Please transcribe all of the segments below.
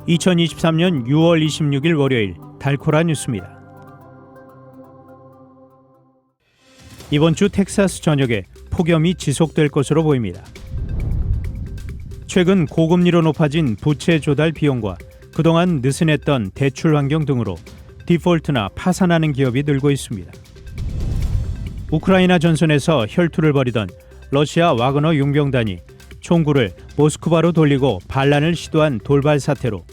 2023년 6월 26일 월요일 달코라 뉴스입니다. 이번 주 텍사스 전역에 폭염이 지속될 것으로 보입니다. 최근 고금리로 높아진 부채 조달 비용과 그동안 느슨했던 대출 환경 등으로 디폴트나 파산하는 기업이 늘고 있습니다. 우크라이나 전선에서 혈투를 벌이던 러시아 와그너 용병단이 총구를 모스크바로 돌리고 반란을 시도한 돌발 사태로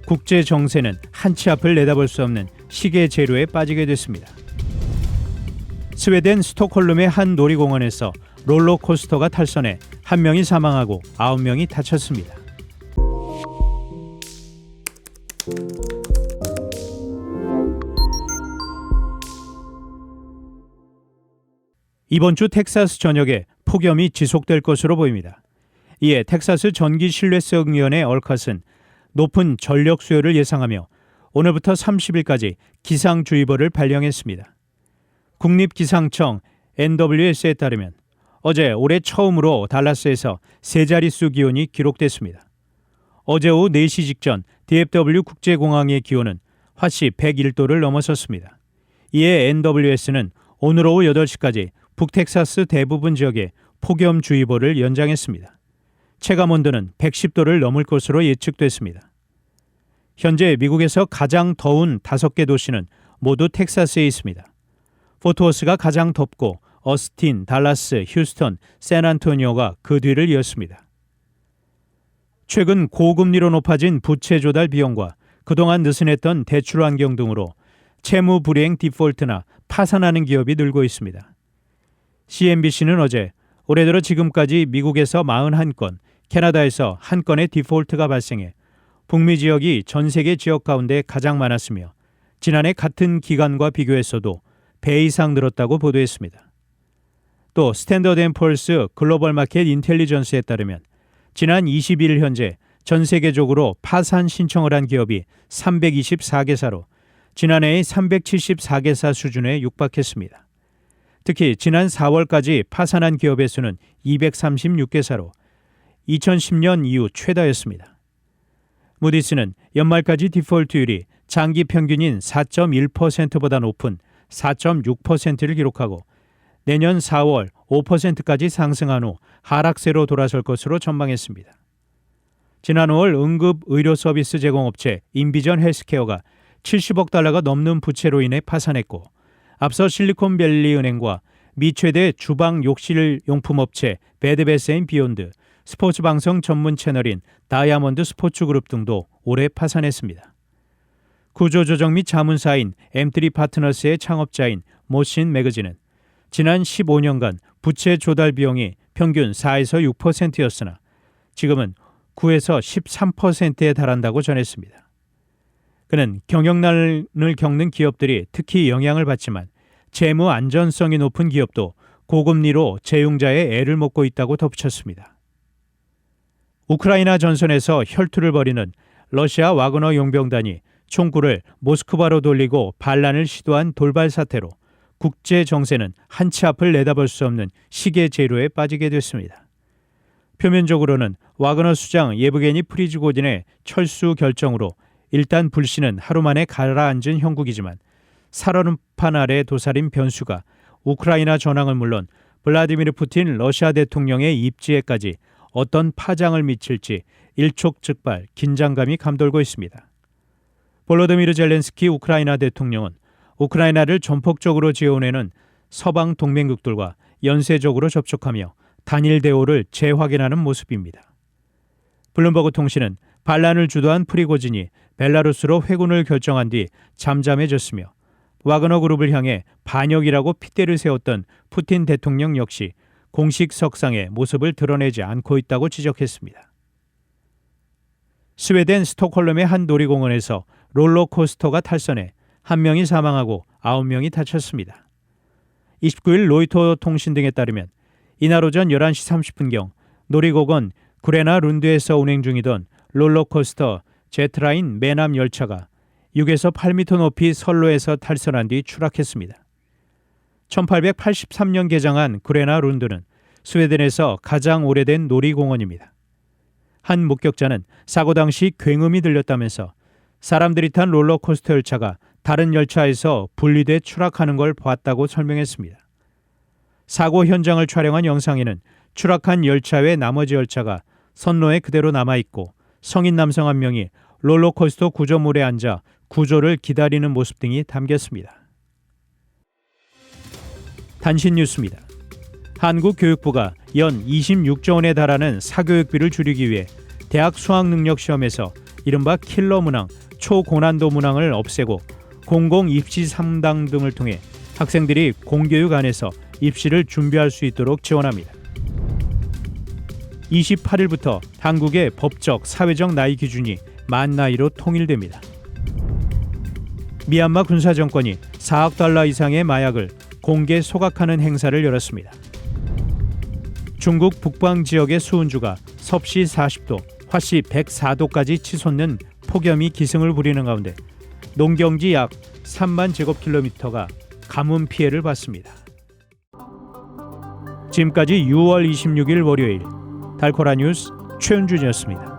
국제 정세는 한치 앞을 내다볼 수 없는 시계 제로에 빠지게 됐습니다. 스웨덴 스톡홀름의 한 놀이공원에서 롤러코스터가 탈선해 1명이 사망하고 9명이 다쳤습니다. 이번 주 텍사스 전역에 폭염이 지속될 것으로 보입니다. 이에 텍사스 전기신뢰성위원회 얼컷은 높은 전력 수요를 예상하며 오늘부터 30일까지 기상주의보를 발령했습니다. 국립기상청 NWS에 따르면 어제 올해 처음으로 달라스에서 세 자릿수 기온이 기록됐습니다. 어제 오후 4시 직전 DFW 국제공항의 기온은 화씨 101도를 넘어섰습니다. 이에 NWS는 오늘 오후 8시까지 북텍사스 대부분 지역에 폭염주의보를 연장했습니다. 체감온도는 110도를 넘을 것으로 예측됐습니다. 현재 미국에서 가장 더운 5개 도시는 모두 텍사스에 있습니다. 포트워스가 가장 덥고 어스틴, 달라스, 휴스턴, 샌안토니오가 그 뒤를 이었습니다. 최근 고금리로 높아진 부채 조달 비용과 그동안 느슨했던 대출 환경 등으로 채무 불이행 디폴트나 파산하는 기업이 늘고 있습니다. CNBC는 어제 올해 들어 지금까지 미국에서 41건, 캐나다에서 1건의 디폴트가 발생해 북미 지역이 전 세계 지역 가운데 가장 많았으며 지난해 같은 기간과 비교했어도 배 이상 늘었다고 보도했습니다. 또 스탠더드앤푸어스 글로벌 마켓 인텔리전스에 따르면 지난 21일 현재 전 세계적으로 파산 신청을 한 기업이 324개사로 지난해의 374개사 수준에 육박했습니다. 특히 지난 4월까지 파산한 기업의 수는 236개사로 2010년 이후 최다였습니다. 무디스는 연말까지 디폴트율이 장기 평균인 4.1%보다 높은 4.6%를 기록하고 내년 4월 5%까지 상승한 후 하락세로 돌아설 것으로 전망했습니다. 지난 5월 응급 의료 서비스 제공업체 인비전 헬스케어가 70억 달러가 넘는 부채로 인해 파산했고 앞서 실리콘밸리 은행과 미 최대 주방 욕실 용품 업체 베드베스앤비욘드, 스포츠 방송 전문 채널인 다이아몬드 스포츠그룹 등도 올해 파산했습니다. 구조조정 및 자문사인 M3 파트너스의 창업자인 모신 매거진은 지난 15년간 부채 조달 비용이 평균 4에서 6%였으나 지금은 9에서 13%에 달한다고 전했습니다. 그는 경영난을 겪는 기업들이 특히 영향을 받지만 재무 안전성이 높은 기업도 고금리로 재융자의 애를 먹고 있다고 덧붙였습니다. 우크라이나 전선에서 혈투를 벌이는 러시아 와그너 용병단이 총구를 모스크바로 돌리고 반란을 시도한 돌발 사태로 국제 정세는 한치 앞을 내다볼 수 없는 시계 제로에 빠지게 됐습니다. 표면적으로는 와그너 수장 예브게니 프리고진의 철수 결정으로 일단 불씨는 하루 만에 가라앉은 형국이지만 살얼음판 아래 도사린 변수가 우크라이나 전황은 물론 블라디미르 푸틴 러시아 대통령의 입지에까지 어떤 파장을 미칠지 일촉즉발 긴장감이 감돌고 있습니다. 볼로디미르 젤렌스키 우크라이나 대통령은 우크라이나를 전폭적으로 지원하는 서방 동맹국들과 연쇄적으로 접촉하며 단일 대오를 재확인하는 모습입니다. 블룸버그 통신은 반란을 주도한 프리고진이 벨라루스로 회군을 결정한 뒤 잠잠해졌으며 와그너 그룹을 향해 반역이라고 핏대를 세웠던 푸틴 대통령 역시 공식 석상에 모습을 드러내지 않고 있다고 지적했습니다. 스웨덴 스톡홀름의 한 놀이공원에서 롤러코스터가 탈선해 1명이 사망하고 9명이 다쳤습니다. 29일 로이터 통신 등에 따르면 이날 오전 11시 30분경 놀이공원 구레나 룬드에서 운행 중이던 롤러코스터 제트라인 매남 열차가 6에서 8m 높이 선로에서 탈선한 뒤 추락했습니다. 1883년 개장한 구레나 룬드는 스웨덴에서 가장 오래된 놀이공원입니다. 한 목격자는 사고 당시 굉음이 들렸다면서 사람들이 탄 롤러코스터 열차가 다른 열차에서 분리돼 추락하는 걸 봤다고 설명했습니다. 사고 현장을 촬영한 영상에는 추락한 열차 외 나머지 열차가 선로에 그대로 남아있고 성인 남성 한 명이 롤러코스터 구조물에 앉아 구조를 기다리는 모습 등이 담겼습니다. 단신 뉴스입니다. 한국교육부가 연 26조 원에 달하는 사교육비를 줄이기 위해 대학 수학능력시험에서 이른바 킬러 문항, 초고난도 문항을 없애고 공공 입시 3당 등을 통해 학생들이 공교육 안에서 입시를 준비할 수 있도록 지원합니다. 28일부터 한국의 법적, 사회적 나이 기준이 만 나이로 통일됩니다. 미얀마 군사정권이 4억 달러 이상의 마약을 공개 소각하는 행사를 열었습니다. 중국 북방 지역의 수은주가 섭씨 40도, 화씨 104도까지 치솟는 폭염이 기승을 부리는 가운데 농경지 약 3만 제곱킬로미터가 가뭄 피해를 받습니다. 지금까지 6월 26일 월요일 달코라 뉴스 최은준이었습니다.